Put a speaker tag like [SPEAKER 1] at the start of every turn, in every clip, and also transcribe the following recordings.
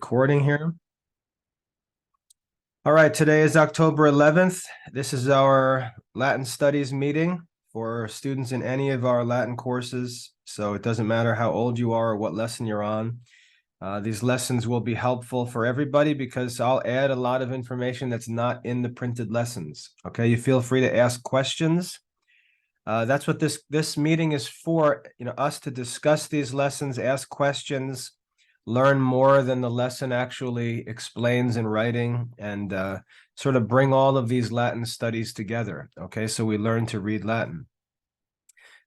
[SPEAKER 1] Recording here. All right, today is October 11th. This is our Latin Studies meeting for students in any of our Latin courses. So it doesn't matter how old you are or what lesson you're on. These lessons will be helpful for everybody because I'll add a lot of information that's not in the printed lessons. Okay, you feel free to ask questions. That's what this meeting is for, us to discuss these lessons, ask questions, learn more than the lesson actually explains in writing, and sort of bring all of these Latin studies together. Okay, so we learn to read Latin.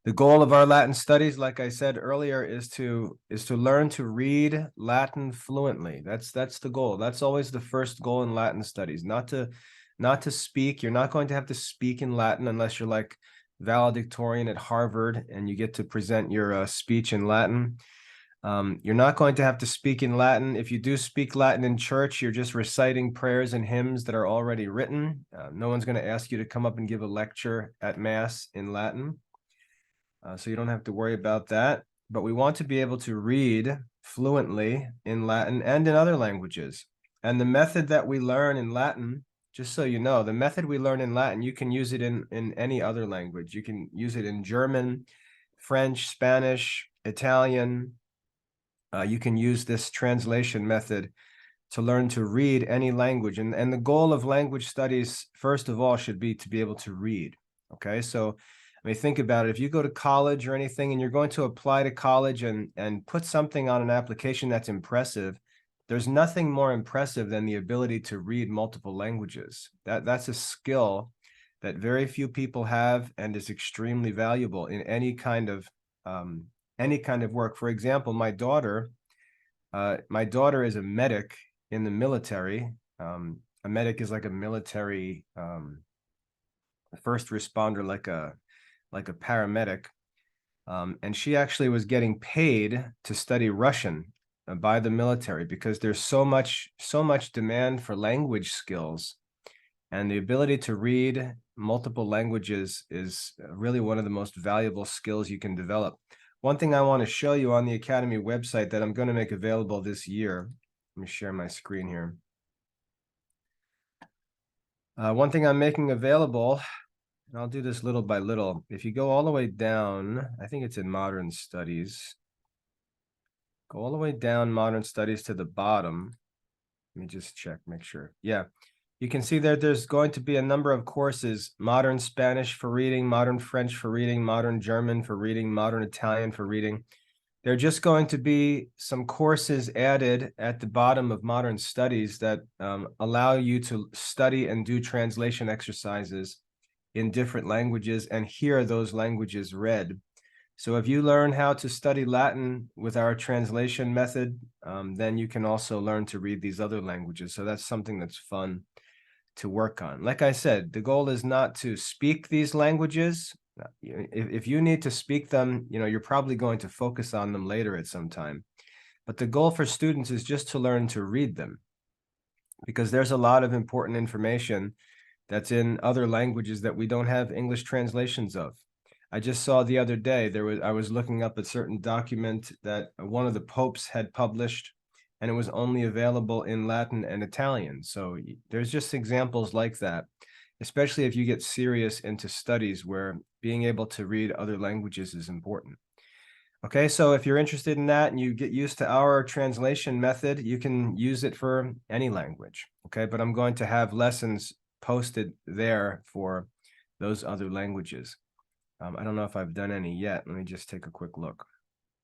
[SPEAKER 1] The goal of our Latin studies, like I said earlier, is to learn to read Latin fluently. That's the goal. That's always the first goal in Latin studies, not to speak. You're not going to have to speak in Latin unless you're like valedictorian at Harvard and you get to present your speech in Latin. You're not going to have to speak in Latin. If you do speak Latin in church, you're just reciting prayers and hymns that are already written. No one's going to ask you to come up and give a lecture at Mass in Latin. So you don't have to worry about that. But we want to be able to read fluently in Latin and in other languages. And the method that we learn in Latin, just so you know, the method we learn in Latin, you can use it in any other language. You can use it in German, French, Spanish, Italian. You can use this translation method to learn to read any language. And the goal of language studies, first of all, should be to be able to read. Okay, so I mean, think about it. If you go to college or anything and you're going to apply to college and put something on an application that's impressive, there's nothing more impressive than the ability to read multiple languages. That's a skill that very few people have and is extremely valuable in any kind of work. For example, my daughter is a medic in the military. A medic is like a military first responder, like a paramedic. And she actually was getting paid to study Russian by the military because there's so much demand for language skills, and the ability to read multiple languages is really one of the most valuable skills you can develop. One thing I want to show you on the Academy website that I'm going to make available this year. Let me share my screen here. One thing I'm making available, and I'll do this little by little. If you go all the way down, I think it's in Modern Studies. Go all the way down Modern Studies to the bottom. Let me just check, make sure. Yeah, you can see there's going to be a number of courses: Modern Spanish for reading, Modern French for reading, Modern German for reading, Modern Italian for reading. There are just going to be some courses added at the bottom of Modern Studies that allow you to study and do translation exercises in different languages and hear those languages read. So if you learn how to study Latin with our translation method, then you can also learn to read these other languages. So that's something that's fun to work on. Like I said, the goal is not to speak these languages. If you need to speak them, you're probably going to focus on them later at some time. But the goal for students is just to learn to read them, because there's a lot of important information that's in other languages that we don't have English translations of. I just saw the other day, I was looking up a certain document that one of the popes had published, and it was only available in Latin and Italian. So there's just examples like that, especially if you get serious into studies where being able to read other languages is important. Okay, so if you're interested in that and you get used to our translation method, you can use it for any language. Okay, but I'm going to have lessons posted there for those other languages. I don't know if I've done any yet. Let me just take a quick look.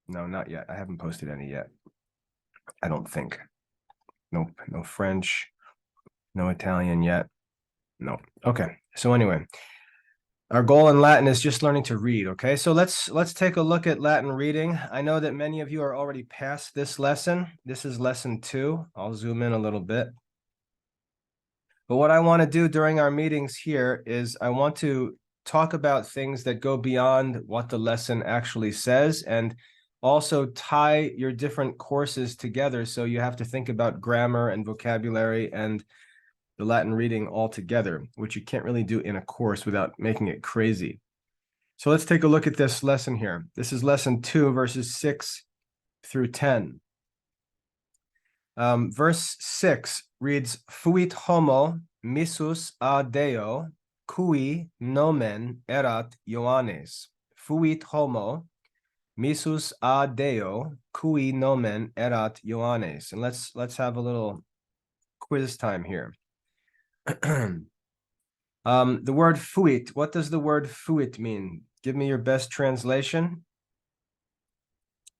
[SPEAKER 1] No, not yet. I haven't posted any yet. I don't think. Nope, no French, no Italian yet. No. Okay, so anyway, our goal in Latin is just learning to read. Okay, so let's take a look at Latin reading. I know that many of you are already past this lesson. This is lesson 2. I'll zoom in a little bit. But what I want to do during our meetings here is I want to talk about things that go beyond what the lesson actually says, and also tie your different courses together. So you have to think about grammar and vocabulary and the Latin reading all together, which you can't really do in a course without making it crazy. So let's take a look at this lesson here. This is lesson 2, verses 6 through 10. Verse 6 reads, Fuit homo missus a Deo, cui nomen erat Ioannes. Fuit homo missus a Deo, cui nomen erat Ioannes. And let's have a little quiz time here. The word fuit, what does the word fuit mean? Give me your best translation.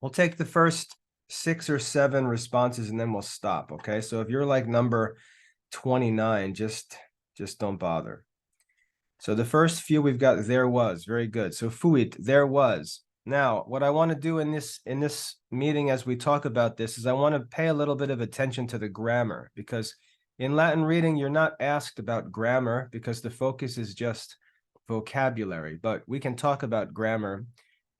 [SPEAKER 1] We'll take the first 6 or 7 responses and then we'll stop, okay? So if you're like number 29, just don't bother. So the first few we've got there was, very good. So fuit, there was. Now, what I want to do in this meeting as we talk about this is I want to pay a little bit of attention to the grammar, because in Latin reading, you're not asked about grammar because the focus is just vocabulary, but we can talk about grammar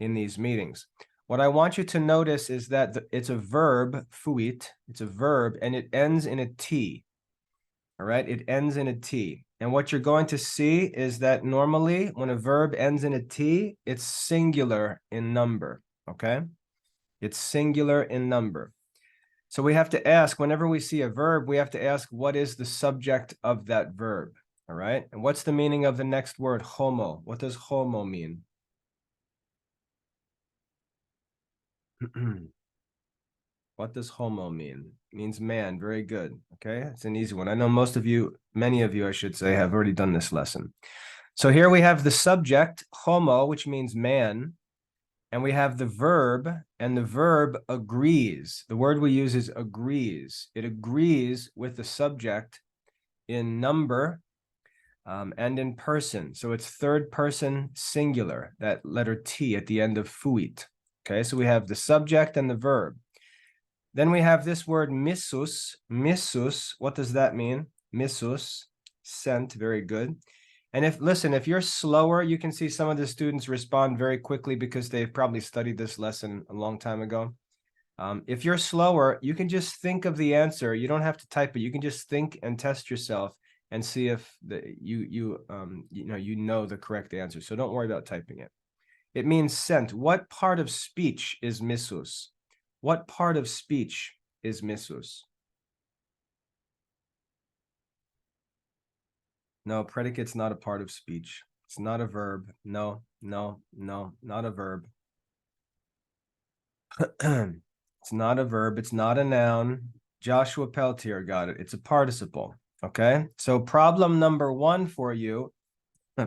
[SPEAKER 1] in these meetings. What I want you to notice is that it's a verb, fuit, it's a verb, and it ends in a T. All right, it ends in a T. And what you're going to see is that normally when a verb ends in a T, it's singular in number, okay? It's singular in number. So we have to ask, whenever we see a verb, we have to ask, what is the subject of that verb, all right? And what's the meaning of the next word, homo? What does homo mean? What does homo mean? It means man. Very good. Okay, it's an easy one. I know most of you, many of you, I should say, have already done this lesson. So here we have the subject, homo, which means man, and we have the verb, and the verb agrees. The word we use is agrees. It agrees with the subject in number and in person. So it's third person singular, that letter T at the end of fuit. Okay, so we have the subject and the verb. Then we have this word missus. Missus, what does that mean? Missus, sent, very good. And if you're slower, you can see some of the students respond very quickly because they've probably studied this lesson a long time ago. If you're slower, you can just think of the answer. You don't have to type it. You can just think and test yourself and see if you know the correct answer. So don't worry about typing it. It means sent. What part of speech is missus? What part of speech is missus? No, predicate's not a part of speech. It's not a verb. No, not a verb. It's not a verb. It's not a noun. Joshua Peltier got it. It's a participle. Okay. So problem number 1 for you.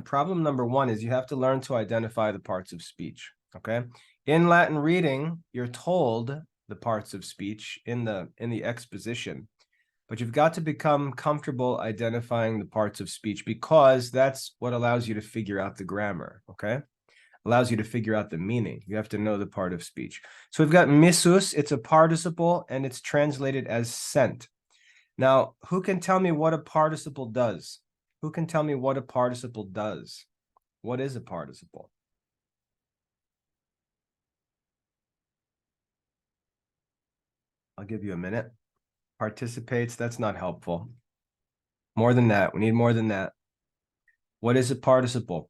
[SPEAKER 1] Problem number 1 is you have to learn to identify the parts of speech. Okay. In Latin reading, you're told the parts of speech in the exposition, but you've got to become comfortable identifying the parts of speech because that's what allows you to figure out the grammar. Okay. Allows you to figure out the meaning. You have to know the part of speech. So we've got missus, it's a participle, and it's translated as sent. Now, who can tell me what a participle does? Who can tell me what a participle does? What is a participle? I'll give you a minute. Participates, that's not helpful. More than that, we need more than that. What is a participle?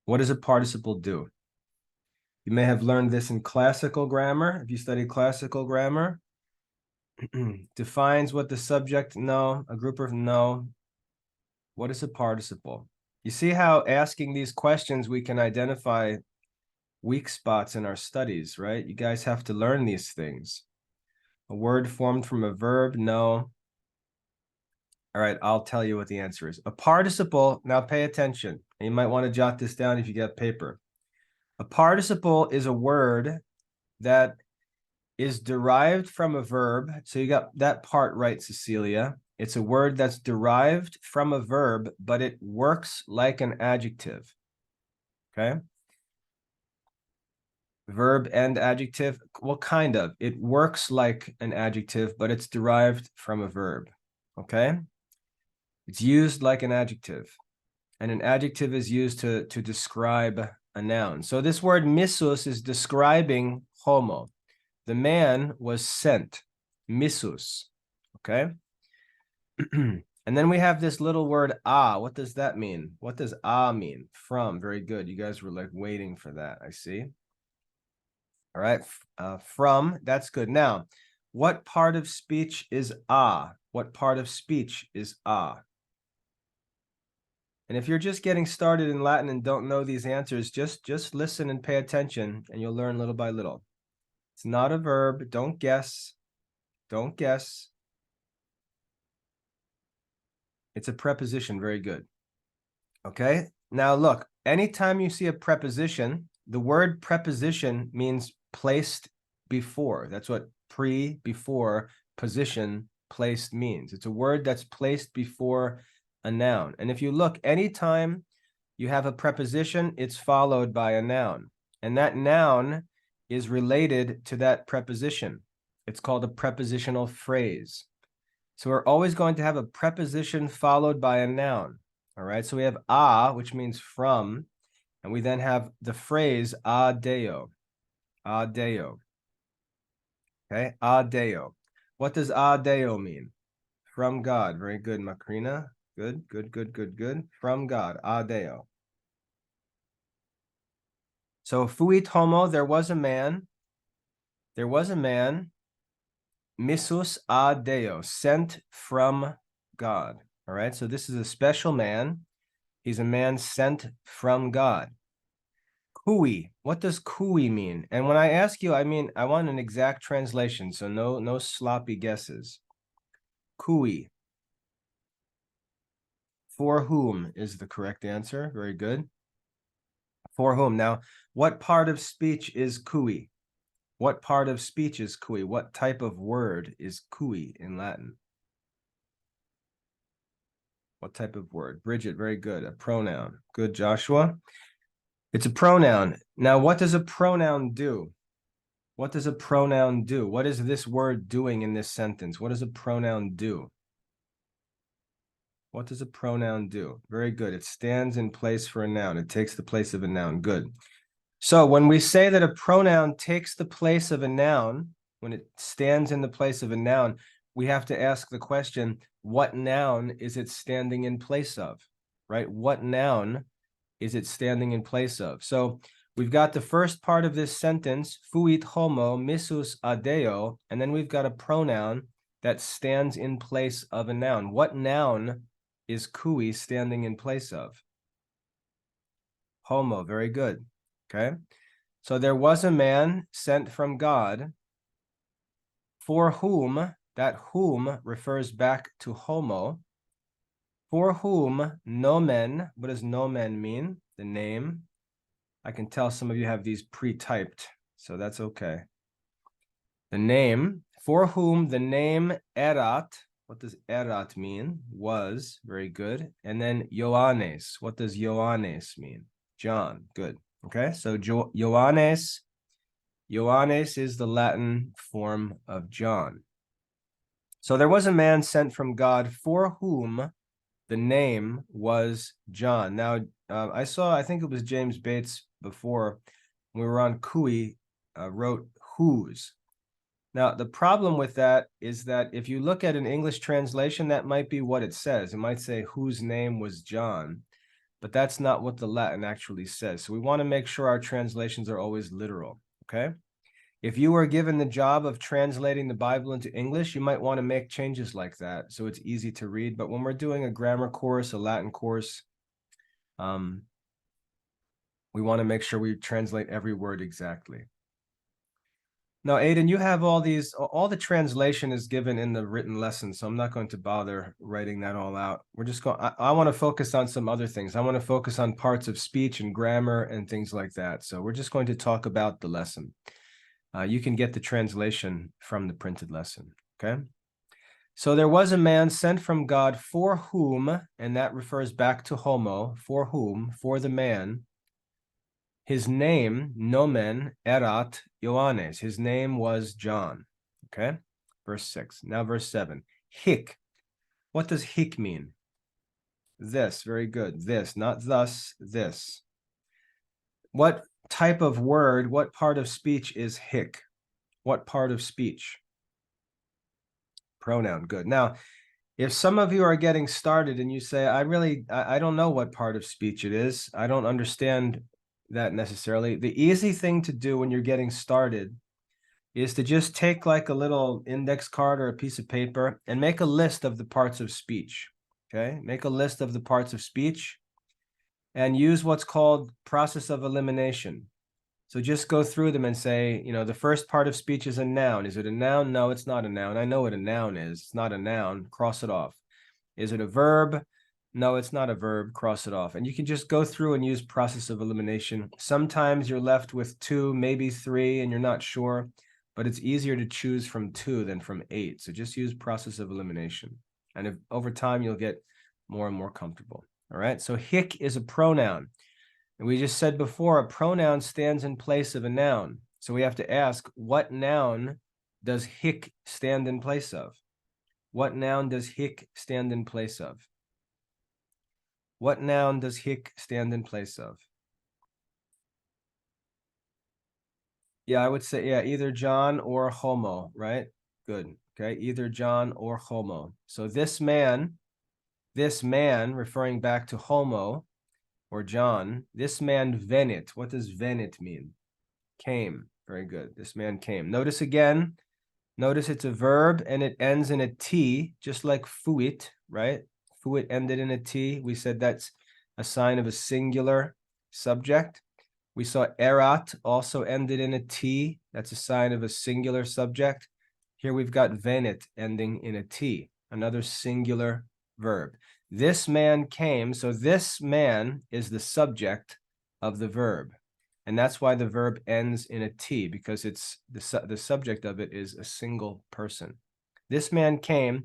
[SPEAKER 1] What does a participle do? You may have learned this in classical grammar. If you study classical grammar, defines what the subject, no, a group of no. What is a participle? You see how asking these questions, we can identify weak spots in our studies, right? You guys have to learn these things. A word formed from a verb, no. All right, I'll tell you what the answer is. A participle, now pay attention. You might want to jot this down if you got paper. A participle is a word that is derived from a verb. So you got that part right, Cecilia. It's a word that's derived from a verb, but it works like an adjective. Okay? Verb and adjective, well, kind of. It works like an adjective, but it's derived from a verb. Okay? It's used like an adjective. And an adjective is used to describe a noun. So this word missus is describing homo. The man was sent, missus, okay? And then we have this little word a. What does that mean? What does a mean? From, very good. You guys were like waiting for that, I see. All right, from, that's good. Now, What part of speech is ah? What part of speech is ah? And if you're just getting started in Latin and don't know these answers, just listen and pay attention, and you'll learn little by little. It's not a verb. Don't guess. Don't guess. It's a preposition. Very good. Okay. Now look, anytime you see a preposition, the word preposition means placed before. That's what before, position, placed means. It's a word that's placed before a noun. And if you look, anytime you have a preposition, it's followed by a noun. And that noun is related to that preposition. It's called a prepositional phrase. So we're always going to have a preposition followed by a noun. All right, so we have a, which means from, and we then have the phrase a Deo. A Deo. Okay, a Deo. What does a Deo mean? From God. Very good, Macrina. Good, good, good, good, good. From God, a Deo. So fuit homo, there was a man. There was a man, missus a Deo, sent from God. All right, so this is a special man. He's a man sent from God. Kui. What does kui mean? And when I ask you, I mean, I want an exact translation, so no sloppy guesses. Kui. For whom is the correct answer. Very good. For whom. Now, what part of speech is kui? What part of speech is kui? What type of word is kui in Latin? What type of word? Bridget, very good. A pronoun. Good, Joshua. It's a pronoun. Now, what does a pronoun do? What does a pronoun do? What is this word doing in this sentence? What does a pronoun do? What does a pronoun do? Very good. It stands in place for a noun. It takes the place of a noun. Good. So when we say that a pronoun takes the place of a noun, when it stands in the place of a noun, we have to ask the question, what noun is it standing in place of? Right? What noun is it standing in place of? So we've got the first part of this sentence, fuit homo missus a Deo, and then we've got a pronoun that stands in place of a noun. What noun is kui standing in place of? Homo, very good. Okay. So there was a man sent from God, for whom, that whom refers back to homo, for whom nomen, what does nomen mean? The name. I can tell some of you have these pre-typed, so that's okay. The name, for whom the name erat, what does erat mean? Was, very good. And then Ioannes, what does Ioannes mean? John, good. Okay, so Ioannes is the Latin form of John. So there was a man sent from God for whom the name was John. Now, I think it was James Bates before, when we were on kui, wrote whose. Now, the problem with that is that if you look at an English translation, that might be what it says. It might say whose name was John, but that's not what the Latin actually says. So we want to make sure our translations are always literal, okay? If you were given the job of translating the Bible into English, you might want to make changes like that so it's easy to read. But when we're doing a grammar course, a Latin course, we want to make sure we translate every word exactly. Now, Aiden, you have all the translation is given in the written lesson, so I'm not going to bother writing that all out. We're just going, I want to focus on some other things. I want to focus on parts of speech and grammar and things like that. So we're just going to talk about the lesson. You can get the translation from the printed lesson, okay? So there was a man sent from God for whom, and that refers back to homo, for whom, for the man, his name, nomen, erat, Ioannes. His name was John. Okay? Verse 6. Now verse 7. Hic. What does hic mean? This. Very good. This. Not thus. This. What type of word, what part of speech is hic? What part of speech? Pronoun. Good. Now, if some of you are getting started and you say, I don't know what part of speech it is. I don't understand that necessarily. The easy thing to do when you're getting started is to just take like a little index card or a piece of paper and make a list of the parts of speech. Okay, make a list of the parts of speech and use what's called process of elimination. So just go through them and say, you know, the first part of speech is a noun. Is it a noun? No, it's not a noun. I know what a noun is. It's not a noun. Cross it off. Is it a verb? No, it's not a verb. Cross it off. And you can just go through and use process of elimination. Sometimes you're left with 2, maybe 3, and you're not sure, but it's easier to choose from 2 than from 8. So just use process of elimination. And if, over time, you'll get more and more comfortable. All right. So hic is a pronoun. And we just said before, a pronoun stands in place of a noun. So we have to ask, what noun does hic stand in place of? What noun does hic stand in place of? What noun does hic stand in place of? Yeah, I would say, yeah, either John or homo, right? Good. Okay, either John or homo. So this man, referring back to homo or John, this man venit. What does venit mean? Came. Very good. This man came. Notice again, notice it's a verb and it ends in a T, just like fuit, right? Fuit ended in a T. We said that's a sign of a singular subject. We saw erat also ended in a T. That's a sign of a singular subject. Here we've got venit ending in a T, another singular verb. This man came, so this man is the subject of the verb. And that's why the verb ends in a T, because it's the subject of it is a single person. This man came.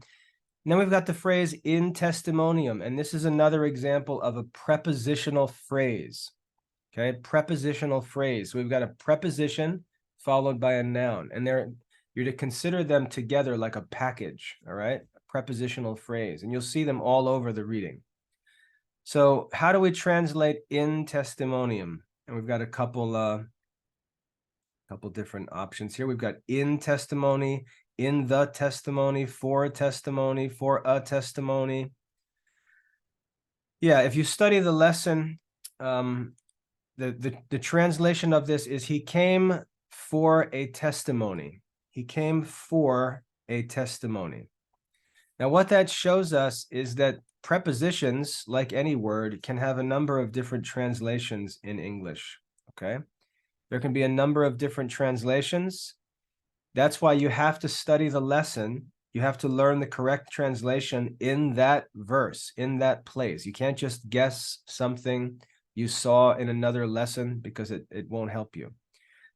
[SPEAKER 1] And then we've got the phrase in testimonium, and this is another example of a prepositional phrase. Okay, prepositional phrase. So we've got a preposition followed by a noun, and you're to consider them together like a package. All right, a prepositional phrase, and you'll see them all over the reading. So how do we translate in testimonium? And we've got a couple different options here. We've got in testimony, in the testimony, for a testimony, for a testimony. Yeah, if you study the lesson, the translation of this is he came for a testimony. He came for a testimony. Now, what that shows us is that prepositions, like any word, can have a number of different translations in English, okay? There can be a number of different translations. That's why you have to study the lesson. You have to learn the correct translation in that verse, in that place. You can't just guess something you saw in another lesson because it won't help you.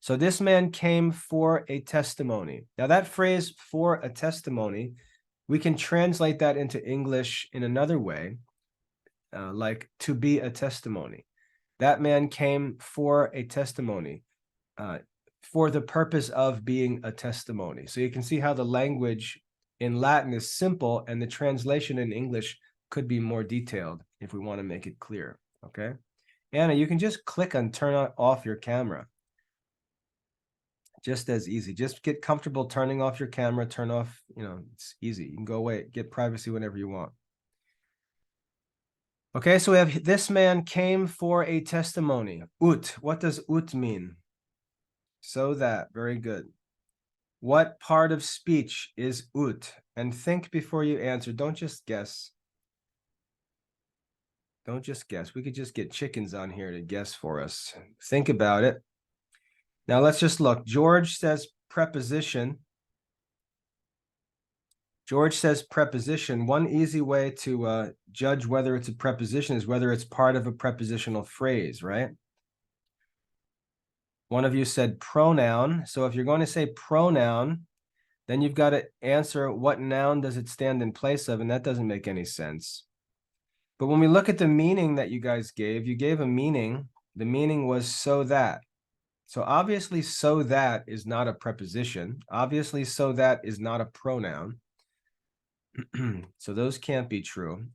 [SPEAKER 1] So this man came for a testimony. Now that phrase, for a testimony, we can translate that into English in another way, like to be a testimony. That man came for a testimony, for the purpose of being a testimony. So you can see how the language in Latin is simple and the translation in English could be more detailed if we want to make it clear, okay? Anna, you can just click on turn off your camera. Just as easy. Just get comfortable turning off your camera, turn off, it's easy. You can go away, get privacy whenever you want. Okay, so we have this man came for a testimony. Ut, what does ut mean? So that, very good. What part of speech is ut? And think before you answer. Don't just guess. Don't just guess. We could just get chickens on here to guess for us. Think about it. Now let's just look. George says preposition. George says preposition. One easy way to judge whether it's a preposition is whether it's part of a prepositional phrase, right? One of you said pronoun. So if you're going to say pronoun, then you've got to answer what noun does it stand in place of, and that doesn't make any sense. But when we look at the meaning that you guys gave, you gave a meaning. The meaning was so that. So obviously so that is not a preposition. Obviously so that is not a pronoun. So those can't be true.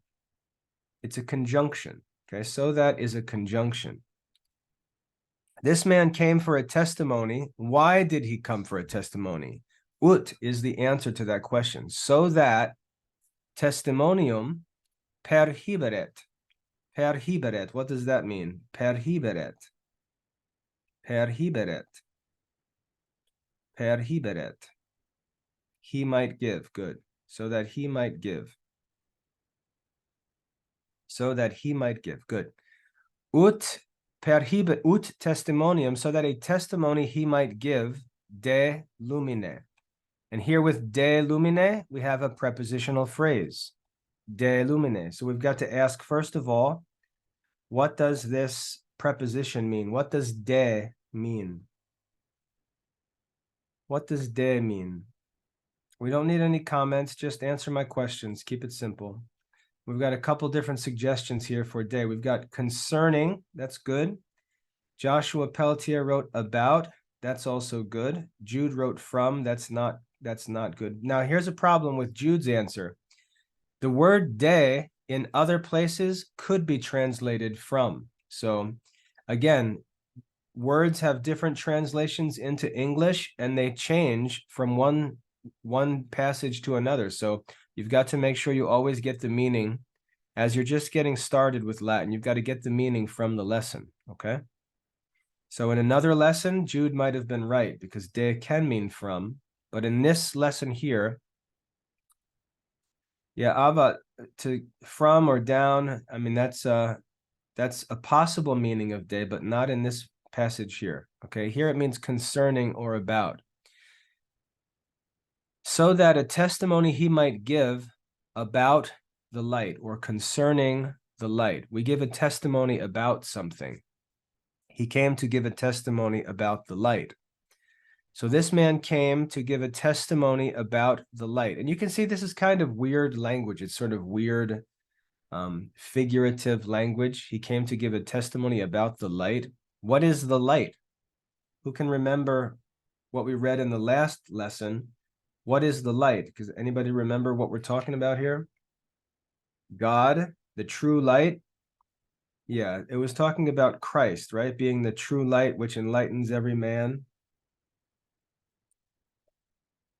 [SPEAKER 1] It's a conjunction. Okay, so that is a conjunction. This man came for a testimony. Why did he come for a testimony? Ut is the answer to that question. So that testimonium perhiberet. Perhiberet. What does that mean? Perhiberet. Perhiberet. Per hiberet. He might give. Good. So that he might give. So that he might give. Good. Ut per hibet ut testimonium, so that a testimony he might give de lumine. And here with de lumine, we have a prepositional phrase. De lumine. So we've got to ask, first of all, what does this preposition mean? What does de mean? What does de mean? We don't need any comments. Just answer my questions. Keep it simple. We've got a couple different suggestions here for de. We've got concerning. That's good. Joshua Pelletier wrote about. That's also good. Jude wrote from. That's not good. Now, here's a problem with Jude's answer. The word de in other places could be translated from. So again, words have different translations into English, and they change from one passage to another. So you've got to make sure you always get the meaning. As you're just getting started with Latin, you've got to get the meaning from the lesson, okay? So in another lesson, Jude might have been right, because de can mean from, but in this lesson here, yeah, ava, to from or down, I mean, that's a possible meaning of de, but not in this passage here, okay? Here it means concerning or about. So that a testimony he might give about the light or concerning the light. We give a testimony about something. He came to give a testimony about the light. So this man came to give a testimony about the light. And you can see this is kind of weird language. It's sort of weird, figurative language. He came to give a testimony about the light. What is the light? Who can remember what we read in the last lesson? What is the light? Because anybody remember what we're talking about here? God, the true light. Yeah, it was talking about Christ, right? Being the true light which enlightens every man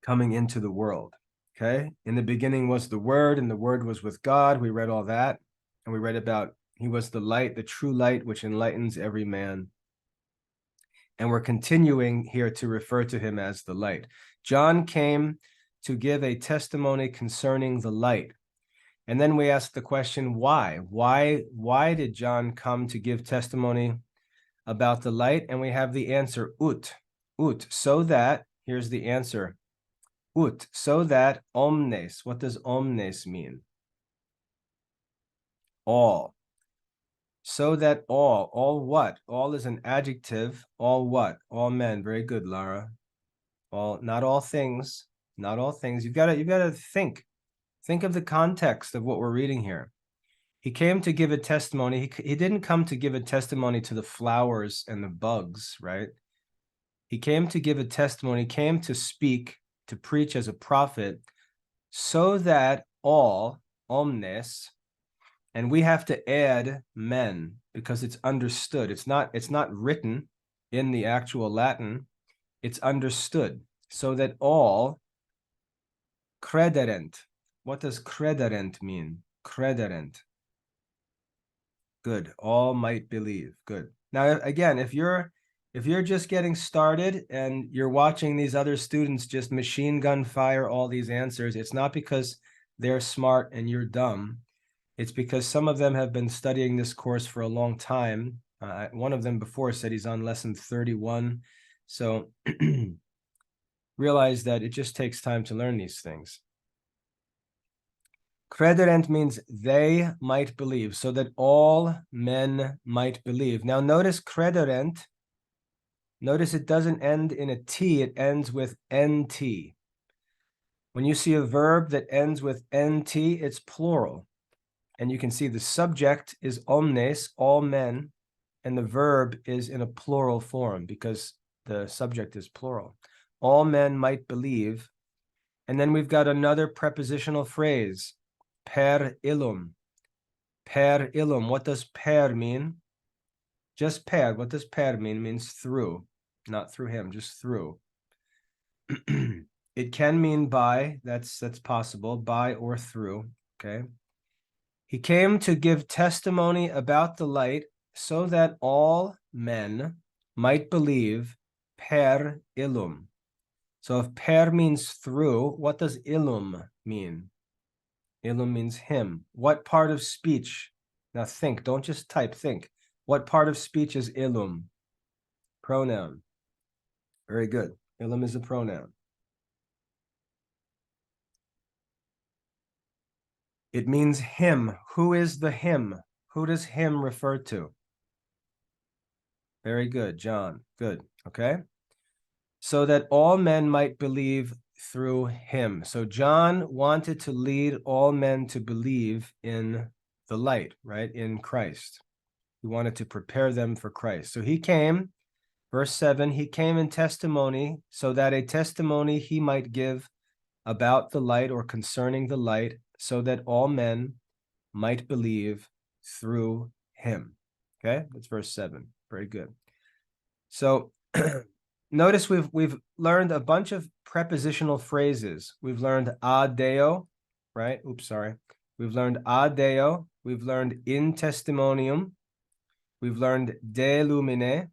[SPEAKER 1] coming into the world, okay? In the beginning was the Word, and the Word was with God. We read all that, and we read about he was the light, the true light which enlightens every man. And we're continuing here to refer to him as the light. John came to give a testimony concerning the light. And then we ask the question, why? Why did John come to give testimony about the light? And we have the answer, ut, so that, here's the answer, ut, so that omnes. What does omnes mean? All. So that all what? All is an adjective. All what? All men. Very good, Lara. All, not all things, not all things. You've got to think of the context of what we're reading here. He came to give a testimony. He didn't come to give a testimony to the flowers and the bugs, right? He came to give a testimony, came to speak, to preach as a prophet, so that all, omnes, and we have to add men because it's understood. It's not written in the actual Latin. It's understood. So that all crederent. What does crederent mean? Crederent. Good. All might believe. Good. Now, again, if you're just getting started and you're watching these other students just machine gun fire all these answers, it's not because they're smart and you're dumb. It's because some of them have been studying this course for a long time. One of them before said he's on lesson 31. So realize that it just takes time to learn these things. Crederent means they might believe, so that all men might believe. Now notice crederent. Notice it doesn't end in a T, it ends with NT. When you see a verb that ends with NT, it's plural. And you can see the subject is omnes, all men, and the verb is in a plural form because the subject is plural. All men might believe. And then we've got another prepositional phrase, per illum. Per illum. What does per mean? Just per. What does per mean? It means through, not through him, just through. It can mean by, that's possible, by or through, okay? He came to give testimony about the light so that all men might believe per illum. So if per means through, what does illum mean? Illum means him. What part of speech? Now think, don't just type, think. What part of speech is illum? Pronoun. Very good. Illum is a pronoun. It means him. Who is the him? Who does him refer to? Very good, John. Good. Okay. So that all men might believe through him. So John wanted to lead all men to believe in the light, right? In Christ. He wanted to prepare them for Christ. So he came, verse 7, he came in testimony, so that a testimony he might give about the light or concerning the light, so that all men might believe through him. Okay, that's verse 7. Very good. So notice we've learned a bunch of prepositional phrases. We've learned a deo, right? Oops, sorry. We've learned a deo. We've learned in testimonium. We've learned de lumine.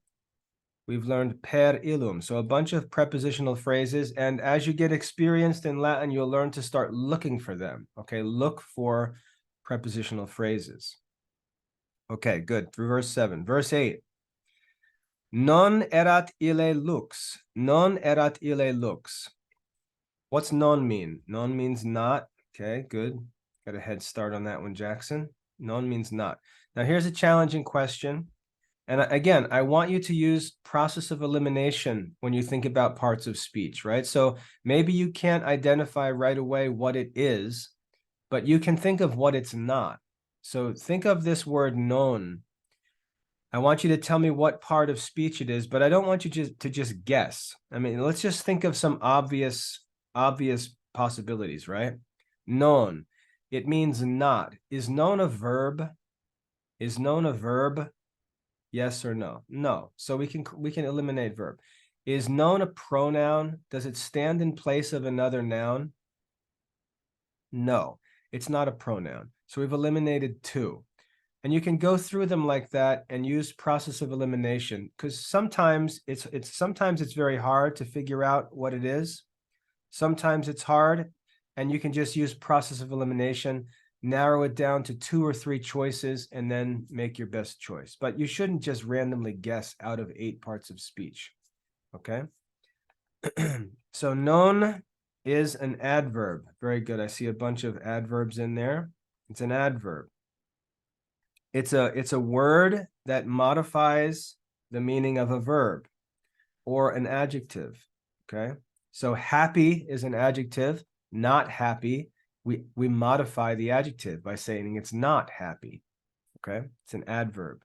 [SPEAKER 1] We've learned per illum. So a bunch of prepositional phrases. And as you get experienced in Latin, you'll learn to start looking for them. Okay, look for prepositional phrases. Okay, good. Through verse 7. Verse 8. Non erat ille lux. Non erat ille lux. What's non mean? Non means not. Okay, good. Got a head start on that one, Jackson. Non means not. Now here's a challenging question. And again, I want you to use process of elimination when you think about parts of speech, right? So maybe you can't identify right away what it is, but you can think of what it's not. So think of this word non. I want you to tell me what part of speech it is, but I don't want you to just guess. I mean, let's just think of some obvious possibilities, right? Non, it means not. Is non a verb? Is non a verb? Yes or no? No. So we can eliminate verb. Is non a pronoun? Does it stand in place of another noun? No, it's not a pronoun. So we've eliminated two. And you can go through them like that and use process of elimination, because sometimes it's very hard to figure out what it is. Sometimes it's hard, and you can just use process of elimination, narrow it down to 2 or 3 choices, and then make your best choice. But you shouldn't just randomly guess out of 8 parts of speech. Okay. So non is an adverb. Very good. I see a bunch of adverbs in there. It's an adverb. It's a word that modifies the meaning of a verb or an adjective. Okay. So happy is an adjective. Not happy, we modify the adjective by saying it's not happy. Okay. It's an adverb.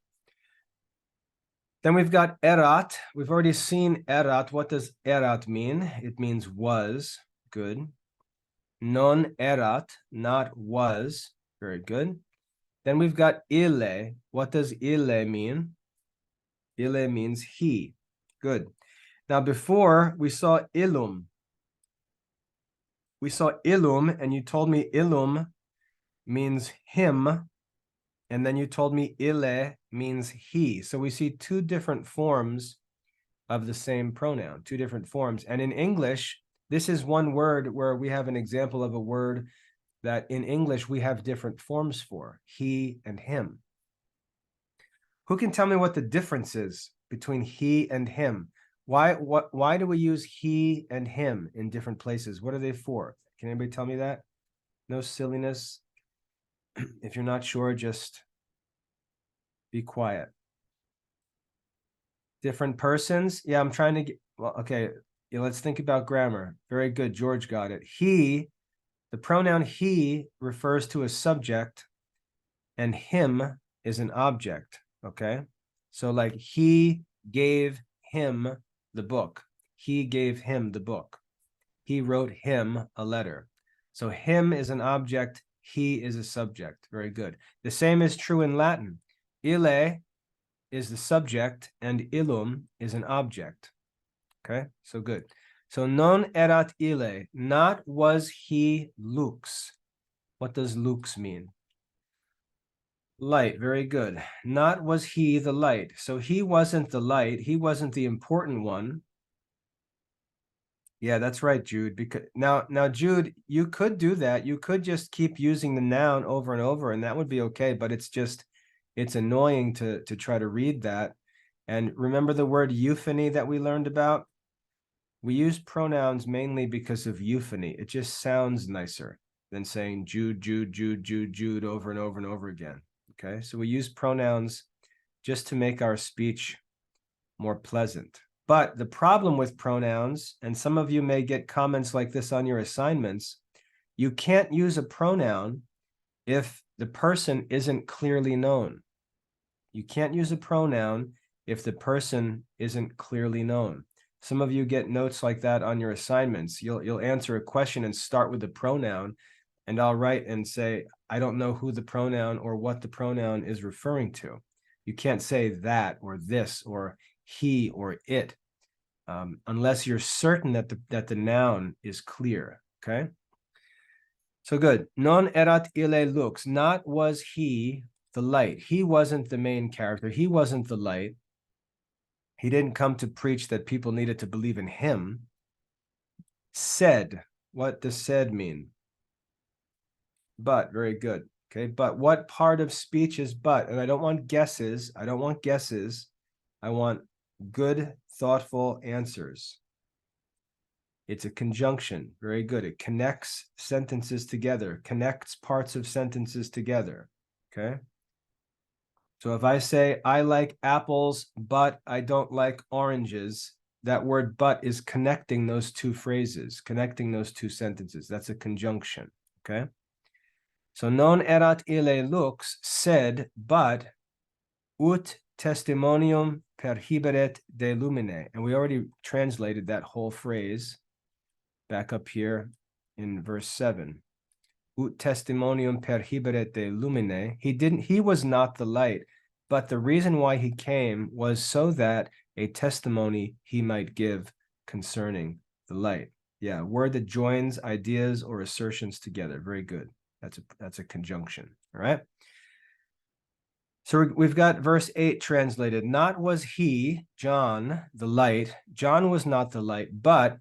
[SPEAKER 1] Then we've got erat. We've already seen erat. What does erat mean? It means was. Good. Non erat, not was. Very good. Then we've got ille. What does ille mean? Ille means he. Good. Now before we saw illum. We saw illum, and you told me illum means him, and then you told me ille means he. So we see 2 different forms of the same pronoun, 2 different forms. And in English, this is one word where we have an example of a word that in English we have different forms for, he and him. Who can tell me what the difference is between he and him? Why do we use he and him in different places? What are they for? Can anybody tell me that? No silliness. If you're not sure, just be quiet. Different persons? Yeah, I'm trying to get, well, okay, yeah, let's think about grammar. Very good, George got it. He, the pronoun he refers to a subject, and him is an object, okay? So like he gave him the book. He gave him the book. He wrote him a letter. So him is an object, he is a subject. Very good. The same is true in Latin. Ille is the subject and illum is an object. Okay, so good. So non erat ille, not was he lux. What does lux mean? Light, very good. Not was he the light. So he wasn't the light, he wasn't the important one. Yeah, that's right, Jude. Because now, Jude, you could do that. You could just keep using the noun over and over, and that would be okay. But it's annoying to try to read that. And remember the word euphony that we learned about? We use pronouns mainly because of euphony. It just sounds nicer than saying Jude, Jude, Jude, Jude, Jude over and over and over again. Okay, so we use pronouns just to make our speech more pleasant. But the problem with pronouns, and some of you may get comments like this on your assignments, you can't use a pronoun if the person isn't clearly known. You can't use a pronoun if the person isn't clearly known. Some of you get notes like that on your assignments. You'll answer a question and start with the pronoun, and I'll write and say, I don't know who the pronoun or what the pronoun is referring to. You can't say that or this or he or it unless you're certain that the noun is clear, okay? So good. Non erat ille lux. Not was he the light. He wasn't the main character. He wasn't the light. He didn't come to preach that people needed to believe in him. Said. What does said mean? But. Very good. Okay. But what part of speech is but? And I don't want guesses. I don't want guesses. I want good, thoughtful answers. It's a conjunction. Very good. It connects sentences together, connects parts of sentences together. Okay. So if I say, I like apples, but I don't like oranges, that word but is connecting those two phrases, connecting those two sentences. That's a conjunction. Okay. So non erat ille lux, said, but ut testimonium perhiberet de lumine. And we already translated that whole phrase back up here in verse 7. Ut testimonium perhiberet de lumine. He was not the light, but the reason why he came was so that a testimony he might give concerning the light. Yeah, word that joins ideas or assertions together. Very good. That's a conjunction. All right. So we've got verse 8 translated. Not was he, John, the light. John was not the light, but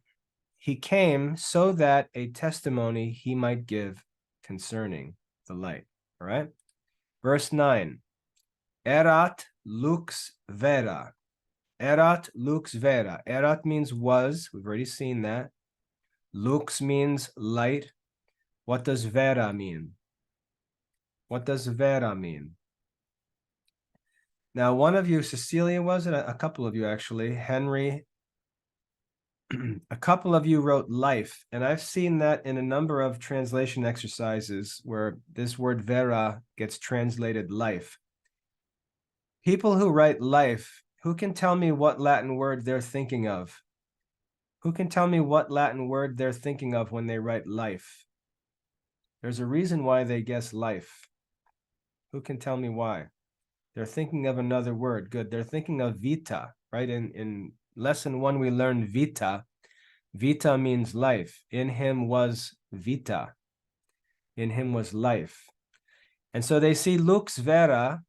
[SPEAKER 1] he came so that a testimony he might give concerning the light. All right. Verse 9. Erat lux vera. Erat lux vera. Erat means was. We've already seen that. Lux means light. What does vera mean? What does vera mean? Now, one of you, Cecilia, was it? A couple of you, actually. Henry, a couple of you wrote life, and I've seen that in a number of translation exercises where this word vera gets translated life. People who write life, who can tell me what Latin word they're thinking of? Who can tell me what Latin word they're thinking of when they write life? There's a reason why they guess life. Who can tell me why? They're thinking of another word. Good. They're thinking of vita, right? In lesson 1, we learned vita. Vita means life. In him was vita. In him was life. And so they see lux vera,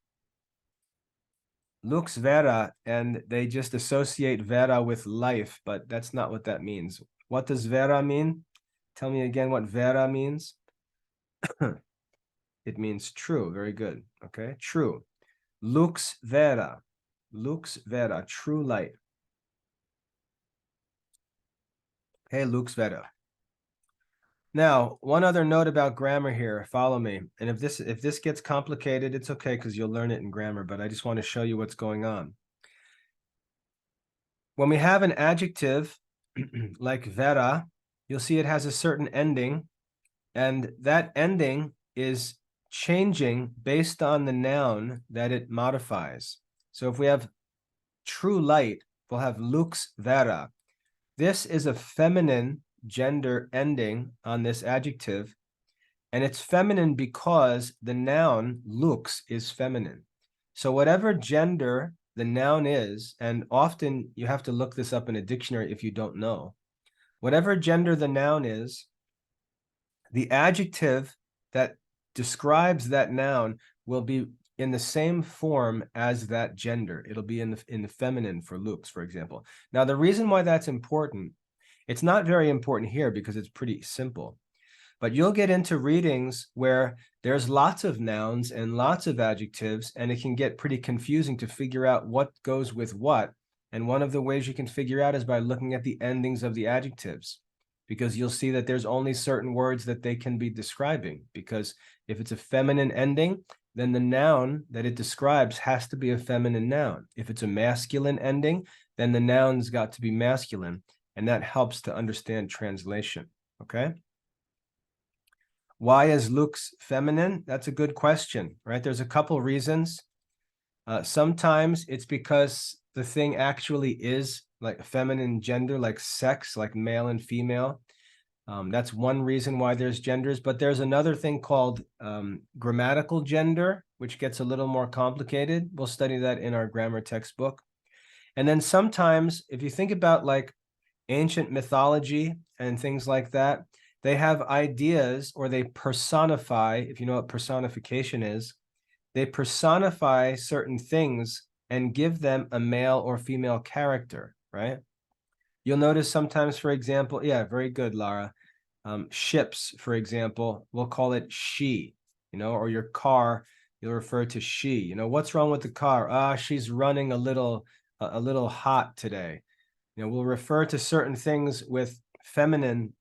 [SPEAKER 1] and they just associate vera with life, but that's not what that means. What does vera mean? Tell me again what vera means. It means true. Very good. Okay, true. Lux vera, true light. Okay, lux vera. Now, one other note about grammar here. Follow me. And if this gets complicated, it's okay because you'll learn it in grammar, but I just want to show you what's going on. When we have an adjective like vera, you'll see it has a certain ending, and that ending is changing based on the noun that it modifies. So if we have true light, we'll have lux vera. This is a feminine gender ending on this adjective, and it's feminine because the noun lux is feminine. So whatever gender the noun is, and often you have to look this up in a dictionary if you don't know, whatever gender the noun is, the adjective that describes that noun will be in the same form as that gender. It'll be in the feminine for lux, for example. Now, the reason why that's important It's not very important here because it's pretty simple. But you'll get into readings where there's lots of nouns and lots of adjectives, and it can get pretty confusing to figure out what goes with what. And one of the ways you can figure out is by looking at the endings of the adjectives, because you'll see that there's only certain words that they can be describing. Because if it's a feminine ending, then the noun that it describes has to be a feminine noun. If it's a masculine ending, then the noun's got to be masculine, and that helps to understand translation, okay? Why is lux feminine? That's a good question, right? There's a couple reasons. Sometimes it's because the thing actually is like feminine gender, like sex, like male and female. That's one reason why there's genders, but there's another thing called grammatical gender, which gets a little more complicated. We'll study that in our grammar textbook. And then sometimes, if you think about like ancient mythology and things like that, they have ideas, or they personify, if you know what personification is, they personify certain things and give them a male or female character, right? You'll notice sometimes, for example, yeah, very good, Lara. Ships, for example, we'll call it she, or your car, you'll refer to she. What's wrong with the car? She's running a little hot today. We'll refer to certain things with feminine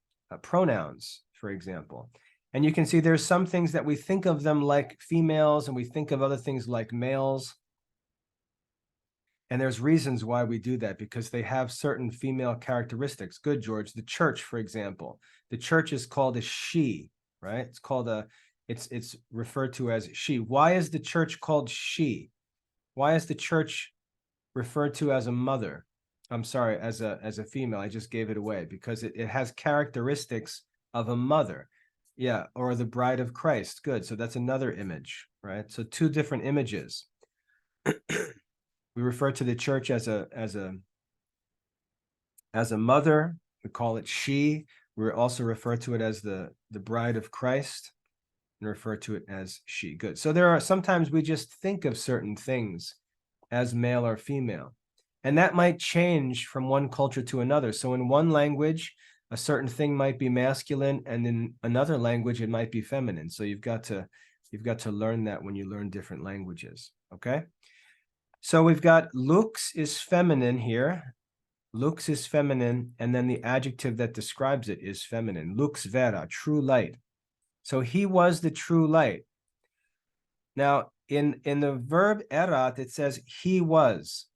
[SPEAKER 1] pronouns, for example. And you can see there's some things that we think of them like females, and we think of other things like males. And there's reasons why we do that, because they have certain female characteristics. Good, George. The church, for example. The church is called a she, right? It's called it's referred to as she. Why is the church called she? Why is the church referred to as a mother? I'm sorry, as a female. I just gave it away because it has characteristics of a mother. Yeah, or the bride of Christ. Good. So that's another image, right? So two different images. We refer to the church as a mother. We call it she. We also refer to it as the bride of Christ, and refer to it as she. Good. So there are sometimes we just think of certain things as male or female, and that might change from one culture to another. So in one language, a certain thing might be masculine, and in another language, it might be feminine. So you've got to learn that when you learn different languages. Okay. So we've got lux is feminine here. Lux is feminine, and then the adjective that describes it is feminine. Lux vera, true light. So he was the true light. Now, in the verb erat, it says he was.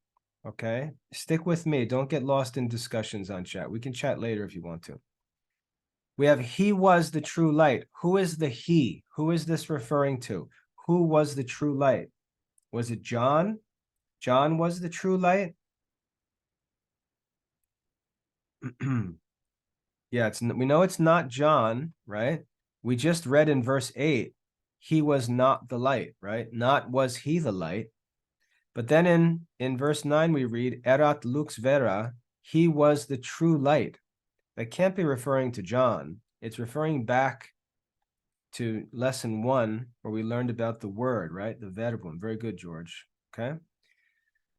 [SPEAKER 1] Okay? Stick with me. Don't get lost in discussions on chat. We can chat later if you want to. We have he was the true light. Who is the he? Who is this referring to? Who was the true light? Was it John? John was the true light? Yeah, we know it's not John, right? We just read in verse 8, he was not the light, right? Not was he the light. But then in verse 9, we read, erat lux vera, he was the true light. That can't be referring to John. It's referring back to lesson 1, where we learned about the word, right? The verbum. Very good, George. Okay.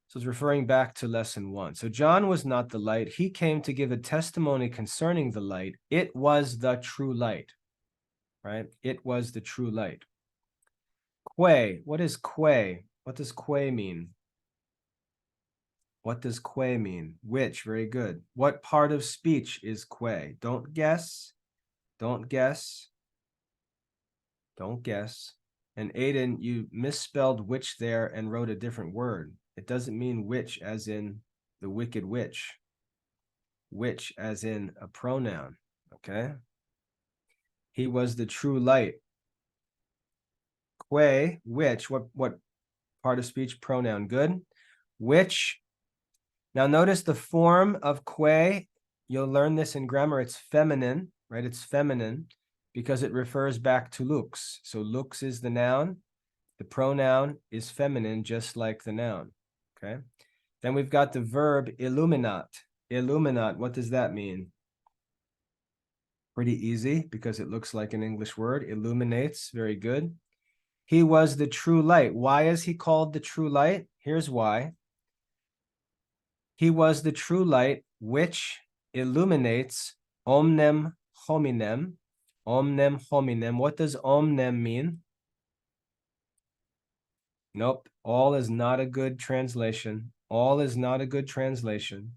[SPEAKER 1] So it's referring back to lesson 1. So John was not the light. He came to give a testimony concerning the light. It was the true light, right? It was the true light. Que. What is que? What does que mean? What does que mean? Which? Very good. What part of speech is que? Don't guess. Don't guess. Don't guess. And Aiden, you misspelled which there and wrote a different word. It doesn't mean which as in the wicked witch. Which as in a pronoun, okay? He was the true light. Que, which, what part of speech? Pronoun, good. Which, now notice the form of que, you'll learn this in grammar, it's feminine, right? It's feminine because it refers back to lux. So lux is the noun. The pronoun is feminine, just like the noun, okay? Then we've got the verb illuminat. Illuminat, what does that mean? Pretty easy because it looks like an English word. Illuminates, very good. He was the true light. Why is he called the true light? Here's why. He was the true light, which illuminates omnem hominem. Omnem hominem. What does omnem mean? Nope. All is not a good translation. All is not a good translation.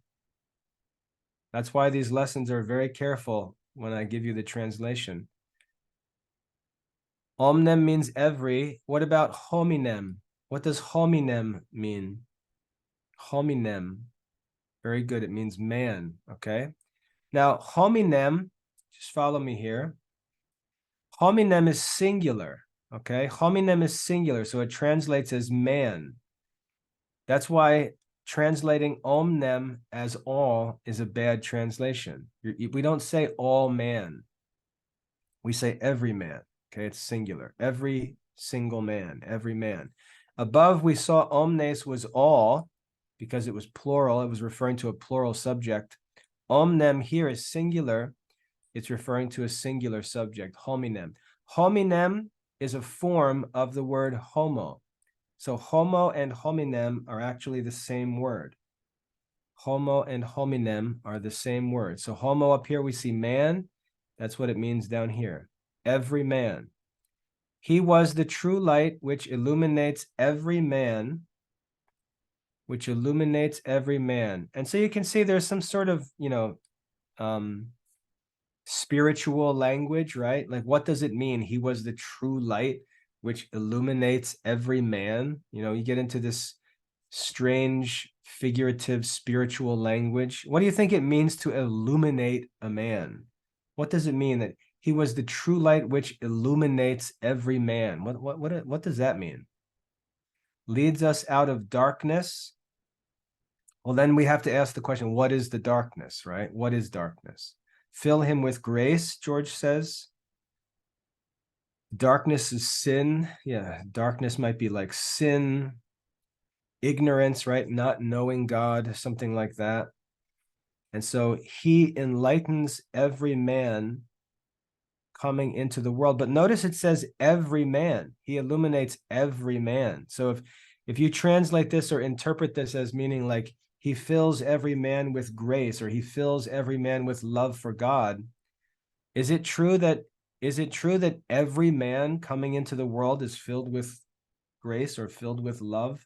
[SPEAKER 1] That's why these lessons are very careful when I give you the translation. Omnem means every. What about hominem? What does hominem mean? Hominem. Very good. It means man. Okay. Now, hominem, just follow me here. Hominem is singular. Okay. Hominem is singular. So it translates as man. That's why translating omnem as all is a bad translation. We don't say all man. We say every man. Okay, it's singular. Every single man, every man. Above, we saw omnes was all because it was plural. It was referring to a plural subject. Omnem here is singular. It's referring to a singular subject, hominem. Hominem is a form of the word homo. So homo and hominem are actually the same word. Homo and hominem are the same word. So homo up here, we see man. That's what it means down here. Every man. He was the true light which illuminates every man, which illuminates every man. And so you can see there's some sort of, spiritual language, right? Like, what does it mean? He was the true light which illuminates every man. You get into this strange, figurative, spiritual language. What do you think it means to illuminate a man? What does it mean that he was the true light which illuminates every man? What does that mean? Leads us out of darkness. Well, then we have to ask the question, what is the darkness, right? What is darkness? Fill him with grace, George says. Darkness is sin. Yeah, darkness might be like sin, ignorance, right? Not knowing God, something like that. And so he enlightens every man coming into the world. But notice it says every man. He illuminates every man. So if you translate this or interpret this as meaning like he fills every man with grace, or he fills every man with love for God, is it true that every man coming into the world is filled with grace or filled with love?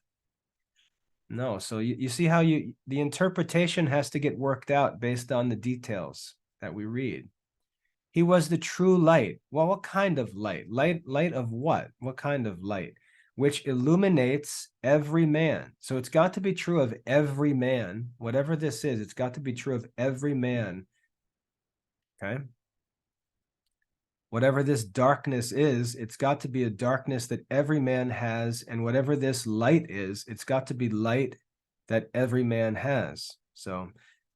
[SPEAKER 1] No. So you see how the interpretation has to get worked out based on the details that we read. He was the true light. Well, what kind of light? Light of what? What kind of light? Which illuminates every man. So it's got to be true of every man. Whatever this is, it's got to be true of every man. Okay? Whatever this darkness is, it's got to be a darkness that every man has. And whatever this light is, it's got to be light that every man has. So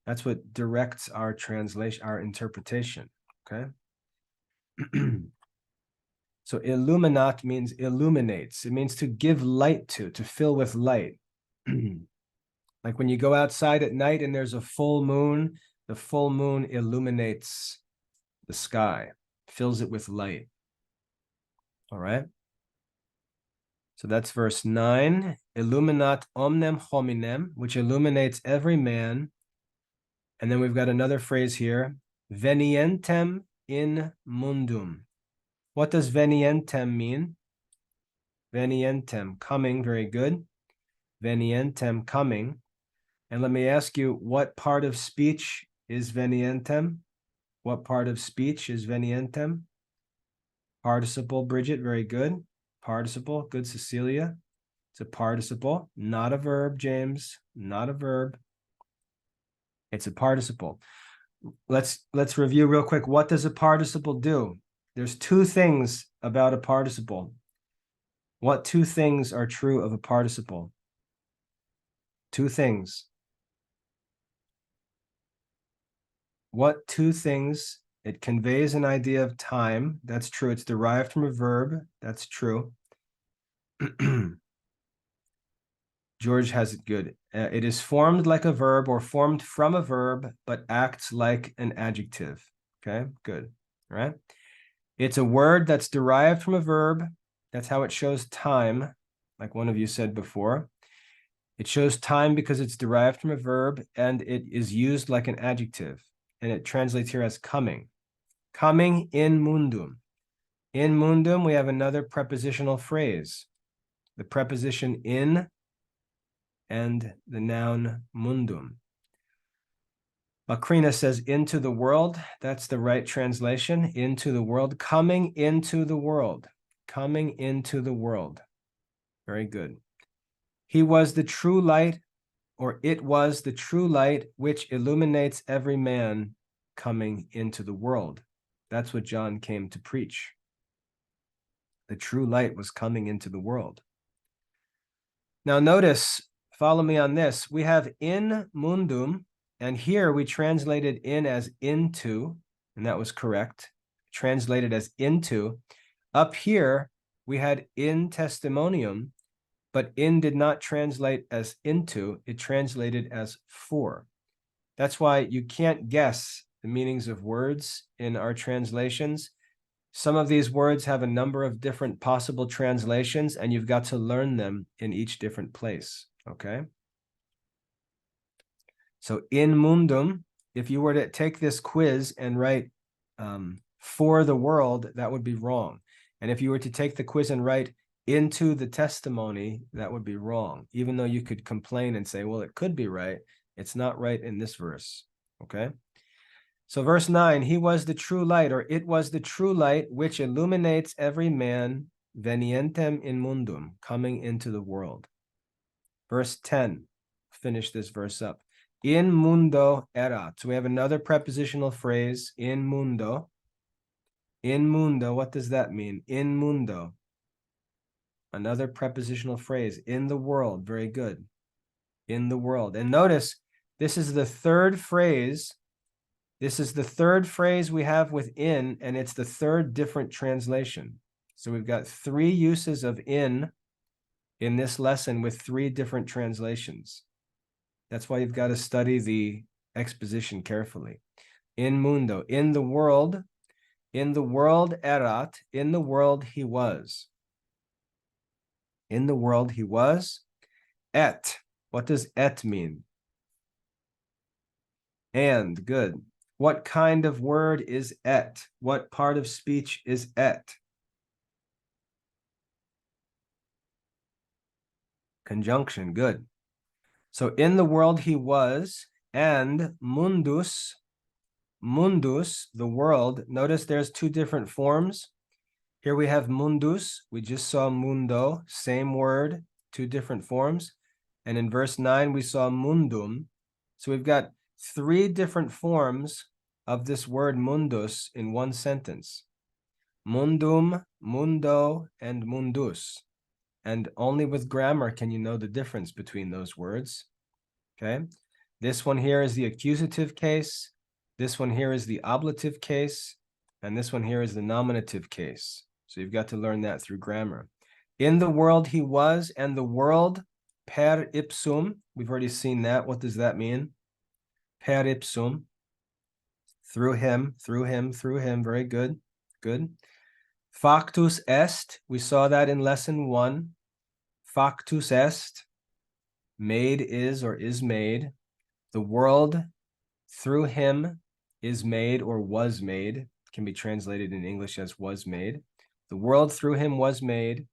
[SPEAKER 1] that's what directs our translation, our interpretation. Okay. So illuminat means illuminates. It means to give light to fill with light. Like when you go outside at night and there's a full moon, the full moon illuminates the sky, fills it with light. All right. So that's verse 9. Illuminat omnem hominem, which illuminates every man. And then we've got another phrase here. Venientem in mundum. What does venientem mean? Venientem, coming, very good. Venientem, coming. And let me ask you, what part of speech is venientem? What part of speech is venientem? Participle, Bridget, very good. Participle, good, Cecilia. It's a participle, not a verb, James, not a verb. It's a participle. Let's review real quick. What does a participle do? There's two things about a participle. What two things are true of a participle? Two things. What two things? It conveys an idea of time. That's true. It's derived from a verb. That's true. George has it good. It is formed like a verb or formed from a verb, but acts like an adjective. Okay, good. All right. It's a word that's derived from a verb. That's how it shows time, like one of you said before. It shows time because it's derived from a verb and it is used like an adjective. and it translates here as coming. Coming in mundum. In mundum, we have another prepositional phrase. The preposition in and the noun mundum. Macrina says into the world. That's the right translation. Into the world. Coming into the world. Coming into the world. Very good. He was the true light, or it was the true light which illuminates every man coming into the world. That's what John came to preach. The true light was coming into the world. Now notice, follow me on this. We have in mundum, and here we translated in as into, and that was correct. Translated as into. Up here, we had in testimonium, but in did not translate as into, it translated as for. That's why you can't guess the meanings of words in our translations. Some of these words have a number of different possible translations, and you've got to learn them in each different place, okay? So in mundum, if you were to take this quiz and write for the world, that would be wrong. And if you were to take the quiz and write into the testimony, that would be wrong. Even though you could complain and say, well, it could be right, it's not right in this verse, okay? So verse 9, he was the true light, or it was the true light which illuminates every man, venientem in mundum, coming into the world. Verse 10, finish this verse up. In mundo erat. So we have another prepositional phrase, in mundo. In mundo, what does that mean? In mundo. Another prepositional phrase, in the world. Very good. In the world. And notice, this is the third phrase. This is the third phrase we have within, and it's the third different translation. So we've got 3 uses of in this lesson with 3 different translations. That's why you've got to study the exposition carefully. In mundo, in the world erat, in the world he was. In the world he was. Et, what does et mean? And, good. What kind of word is et? What part of speech is et? Conjunction, good. So in the world he was, and mundus, the world. Notice there's 2 different forms. Here we have mundus. We just saw mundo, same word, 2 different forms. And in verse 9, we saw mundum. So we've got 3 different forms of this word mundus in one sentence. Mundum, mundo, and mundus. And only with grammar can you know the difference between those words. Okay? This one here is the accusative case. This one here is the ablative case. And this one here is the nominative case. So you've got to learn that through grammar. In the world he was, and the world per ipsum. We've already seen that. What does that mean? Per ipsum. Through him. Very good. Good. Factus est. We saw that in lesson 1. Factus est. Made is or is made. The world through him is made or was made. Can be translated in English as was made. The world through him was made.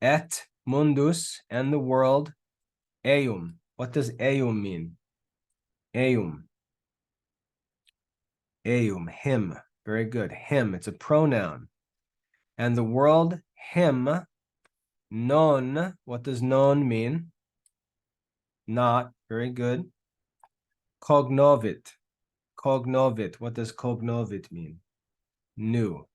[SPEAKER 1] Et mundus, and the world. Eum. What does eum mean? Eum. Eum, him. Very good. Him. It's a pronoun. And the world, him. Non. What does non mean? Not. Very good. Cognovit. Cognovit. What does cognovit mean? Knew.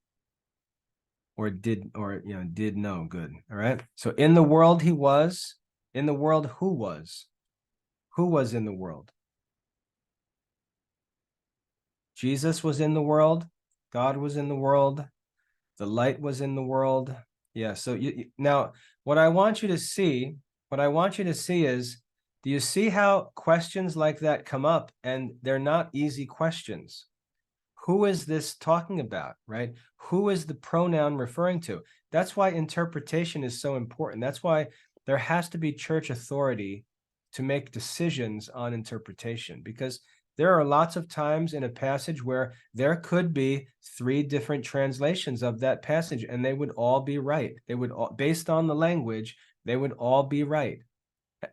[SPEAKER 1] Or did know. Good. All right. So in the world he was. In the world who was? Who was in the world? Jesus was in the world. God was in the world. The light was in the world. Yeah. So now what I want you to see is, do you see how questions like that come up and they're not easy questions? Who is this talking about, right? Who is the pronoun referring to? That's why interpretation is so important. That's why there has to be church authority to make decisions on interpretation, because There are lots of times in a passage where there could be 3 different translations of that passage, and they would all be right. They would all, based on the language, they would all be right.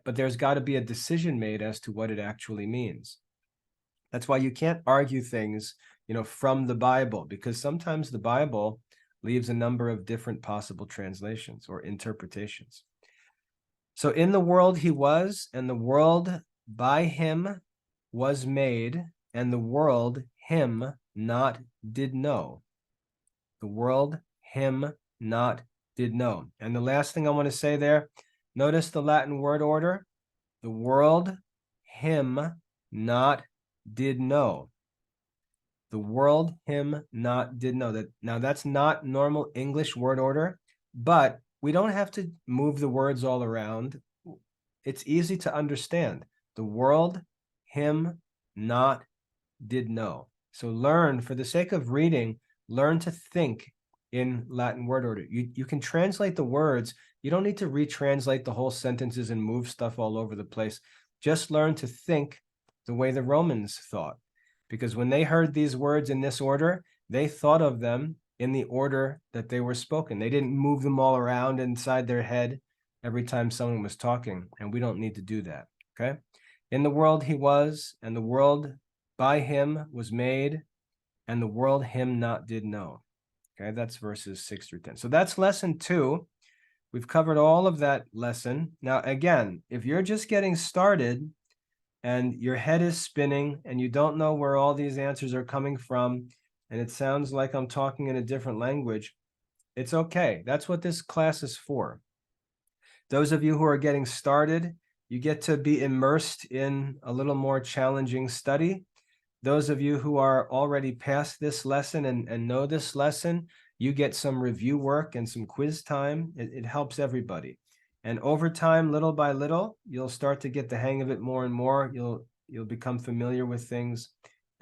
[SPEAKER 1] But there's got to be a decision made as to what it actually means. That's why you can't argue things, from the Bible, because sometimes the Bible leaves a number of different possible translations or interpretations. So in the world he was, and the world by him was made, and the world him not did know. The world him not did know. And the last thing I want to say there, notice the Latin word order. The world him not did know. The world him not did know. That now that's not normal English word order, but we don't have to move the words all around. It's easy to understand. The world him not did know. So learn, for the sake of reading, learn to think in Latin word order. You can translate the words. You don't need to retranslate the whole sentences and move stuff all over the place. Just learn to think the way the Romans thought. Because when they heard these words in this order, they thought of them in the order that they were spoken. They didn't move them all around inside their head every time someone was talking, and we don't need to do that, okay? In the world he was, and the world by him was made, and the world him not did know. Okay, that's verses 6 through 10. So that's lesson 2. We've covered all of that lesson. Now, again, if you're just getting started and your head is spinning and you don't know where all these answers are coming from, and it sounds like I'm talking in a different language, it's okay. That's what this class is for. Those of you who are getting started, you get to be immersed in a little more challenging study. Those of you who are already past this lesson and know this lesson, you get some review work and some quiz time. It helps everybody. And over time, little by little, you'll start to get the hang of it more and more. You'll become familiar with things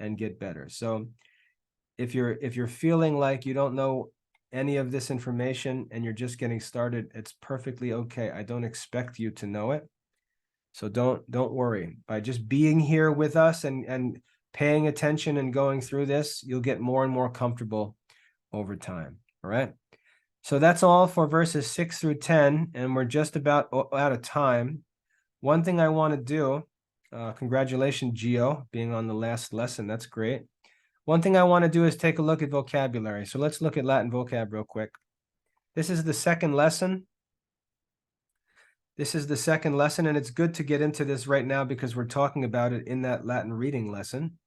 [SPEAKER 1] and get better. So if you're feeling like you don't know any of this information and you're just getting started, it's perfectly okay. I don't expect you to know it. So don't worry. By just being here with us and paying attention and going through this, you'll get more and more comfortable over time. All right. So that's all for verses 6 through 10, and we're just about out of time. One thing I want to do, congratulations, Gio, being on the last lesson. That's great. One thing I want to do is take a look at vocabulary. So let's look at Latin vocab real quick. This is the second lesson. This is the second lesson, and it's good to get into this right now because we're talking about it in that Latin reading lesson.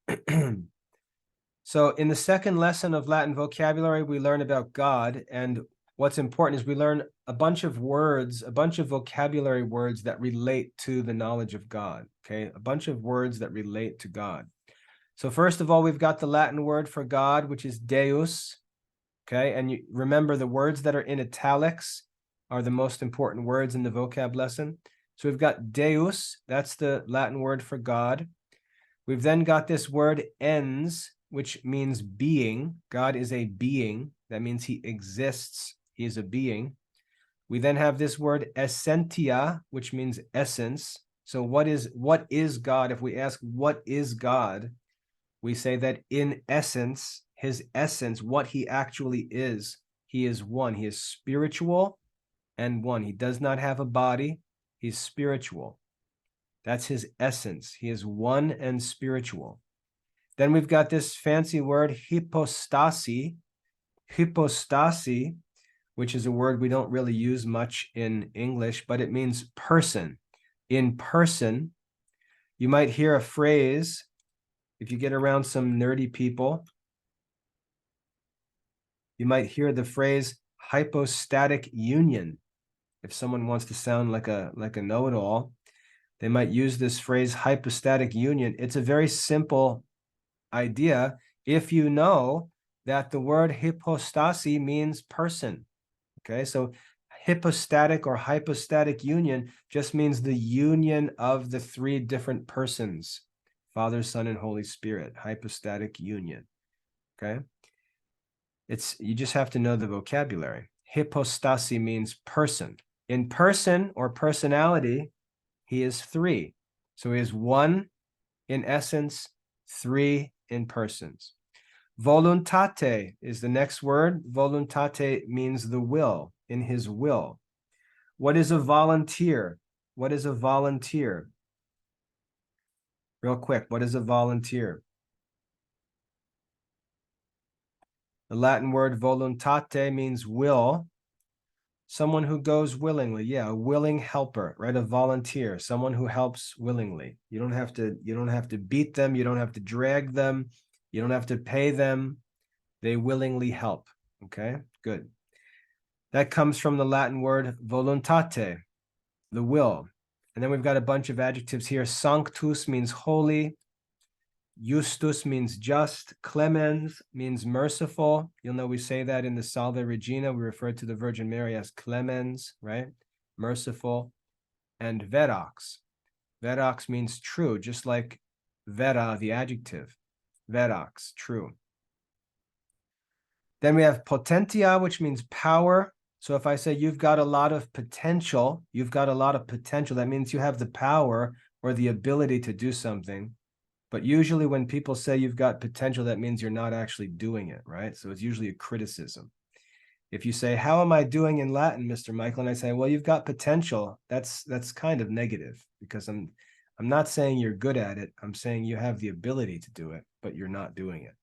[SPEAKER 1] So in the second lesson of Latin vocabulary, we learn about God, and what's important is we learn a bunch of words, a bunch of vocabulary words that relate to the knowledge of God, okay? A bunch of words that relate to God. So first of all, we've got the Latin word for God, which is Deus, okay? And you remember the words that are in italics are the most important words in the vocab lesson. So we've got Deus, that's the Latin word for God. We've then got this word ens, which means being. God is a being. That means he exists. He is a being. We then have this word essentia, which means essence. So what is God? If we ask what is God, we say that in essence, his essence, what he actually is, he is one. He is spiritual and one. He does not have a body. He's spiritual. That's his essence. He is one and spiritual. Then we've got this fancy word, hypostasi. Hypostasi, which is a word we don't really use much in English, but it means person. In person, you might hear a phrase, if you get around some nerdy people, you might hear the phrase hypostatic union. If someone wants to sound like a know-it-all, they might use this phrase hypostatic union. It's a very simple idea if you know that the word hypostasi means person. Okay, so hypostatic or hypostatic union just means the union of the 3 different persons, Father, Son, and Holy Spirit. Hypostatic union. Okay, you just have to know the vocabulary. Hypostasi means person. In person or personality, he is 3. So he is one in essence, 3 in persons. Voluntate is the next word. Voluntate means the will, in his will. What is a volunteer? What is a volunteer? Real quick, what is a volunteer? The Latin word voluntate means will. Someone who goes willingly. Yeah, a willing helper, right? A volunteer, someone who helps willingly. You don't have to beat them, you don't have to drag them, you don't have to pay them. They willingly help. Okay, good. That comes from the Latin word voluntate, the will. And then we've got a bunch of adjectives here. Sanctus means holy. Justus means just. Clemens means merciful. You'll know we say that in the Salve Regina. We refer to the Virgin Mary as Clemens, right? Merciful. And verax. Verax means true, just like vera, the adjective. Verax, true. Then we have potentia, which means power. So if I say you've got a lot of potential, that means you have the power or the ability to do something. But usually when people say you've got potential, that means you're not actually doing it, right? So it's usually a criticism. If you say, how am I doing in Latin, Mr. Michael? And I say, well, you've got potential. That's kind of negative, because I'm not saying you're good at it. I'm saying you have the ability to do it, but you're not doing it.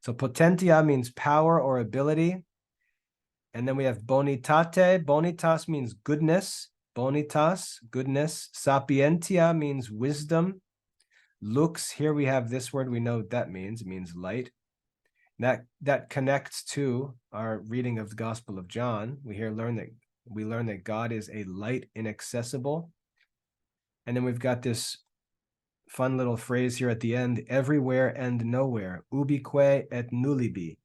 [SPEAKER 1] So potentia means power or ability. And then we have bonitate. Bonitas means goodness. Bonitas, goodness. Sapientia means wisdom. Lux, here we have this word. We know what that means. It means light. That connects to our reading of the Gospel of John. We learn that God is a light inaccessible. And then we've got this fun little phrase here at the end: everywhere and nowhere. Ubique et nullibi.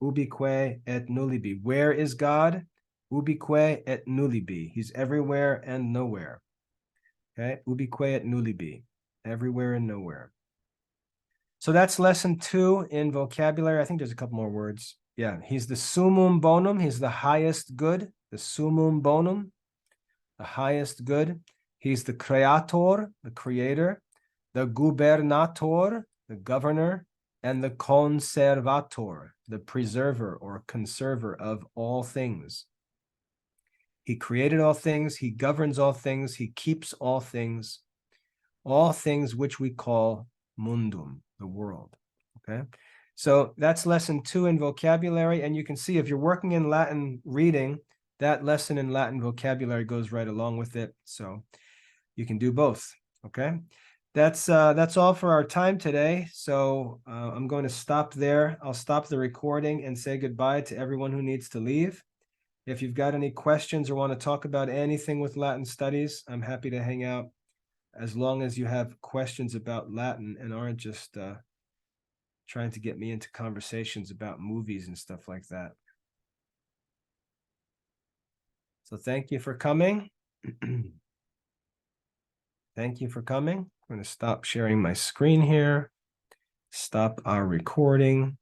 [SPEAKER 1] Ubique et nullibi. Where is God? Ubique et nullibi. He's everywhere and nowhere. Okay, ubique et nullibi. Everywhere and nowhere. So that's lesson 2 in vocabulary. I think there's a couple more words. Yeah, he's the summum bonum. He's the highest good. The summum bonum, the highest good. He's the creator, the creator, the gubernator, the governor, and the conservator, the preserver or conserver of all things. He created all things. He governs all things. He keeps all things which we call mundum, the world. Okay, so that's lesson 2 in vocabulary. And you can see if you're working in Latin reading, that lesson in Latin vocabulary goes right along with it. So you can do both. Okay, that's all for our time today. So I'm going to stop there. I'll stop the recording and say goodbye to everyone who needs to leave. If you've got any questions or want to talk about anything with Latin studies, I'm happy to hang out, as long as you have questions about Latin and aren't just trying to get me into conversations about movies and stuff like that. So thank you for coming. Thank you for coming. I'm going to stop sharing my screen here. Stop our recording.